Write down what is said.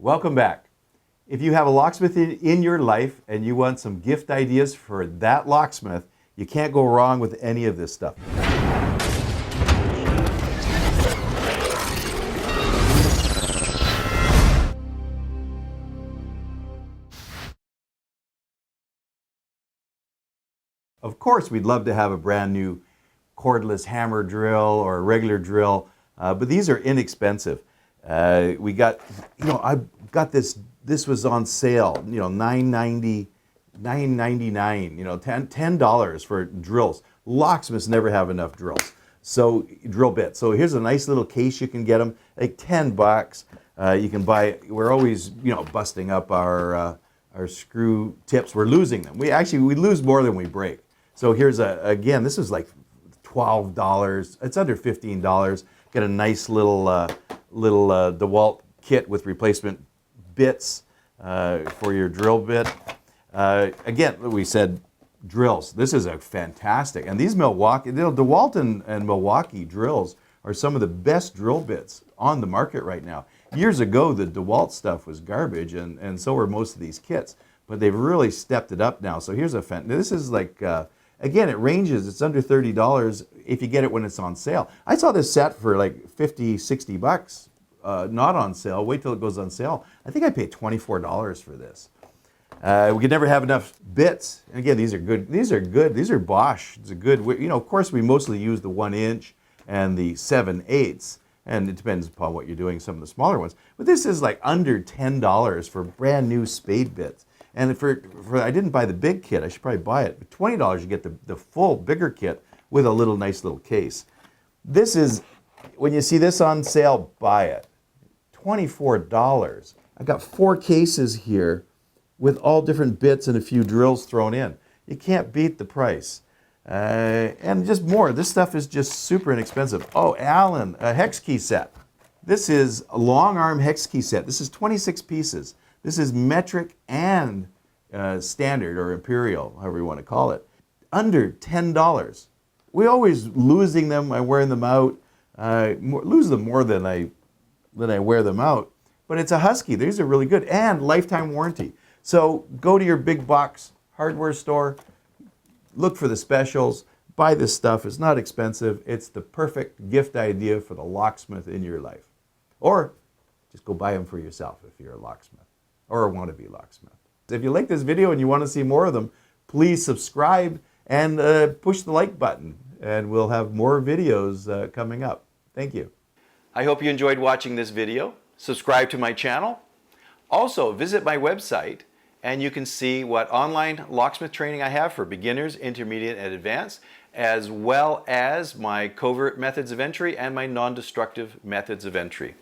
Welcome back. If you have a locksmith in your life and you want some gift ideas for that locksmith, you can't go wrong with any of this stuff. Of course, we'd love to have a brand new cordless hammer drill or a regular drill, but these are inexpensive. We got, I got this was on sale, $9.99, $10 for drills. Locksmiths never have enough drills. So drill bits. So here's a nice little case. You can get them like $10. You can buy. We're always busting up our screw tips. We're losing them. We lose more than we break. So here's again. This is like $12. It's under $15. Get a nice little DeWalt kit with replacement bits for your drill bit. Again, we said drills. This is a fantastic, and these Milwaukee, DeWalt and Milwaukee drills are some of the best drill bits on the market right now. Years ago, the DeWalt stuff was garbage, and so were most of these kits, but they've really stepped it up now. So here's this is like, again, it ranges, it's under $30 if you get it when it's on sale. I saw this set for like 50, 60 bucks, not on sale. Wait till it goes on sale. I think I paid $24 for this. We could never have enough bits. And again, these are good. These are good. These are Bosch. It's a good, of course, we mostly use the 1-inch and the 7/8, and it depends upon what you're doing, some of the smaller ones. But this is like under $10 for brand new spade bits. And for I didn't buy the big kit. I should probably buy it. But $20, you get the full bigger kit with a nice little case. This is, when you see this on sale, buy it. $24. I got 4 cases here with all different bits and a few drills thrown in. You can't beat the price. And just more, this stuff is just super inexpensive. Oh, Allen, a hex key set. This is a long arm hex key set. This is 26 pieces. This is metric and standard or imperial, however you want to call it. Under $10. We always losing them, I'm wearing them out. Lose them more than I wear them out. But it's a Husky. These are really good, and lifetime warranty. So go to your big box hardware store, look for the specials, buy this stuff. It's not expensive. It's the perfect gift idea for the locksmith in your life. Or just go buy them for yourself if you're a locksmith or a wannabe locksmith. If you like this video and you want to see more of them, please subscribe and push the like button, and we'll have more videos coming up. Thank you. I hope you enjoyed watching this video. Subscribe to my channel. Also, visit my website, and you can see what online locksmith training I have for beginners, intermediate, and advanced, as well as my covert methods of entry and my non-destructive methods of entry.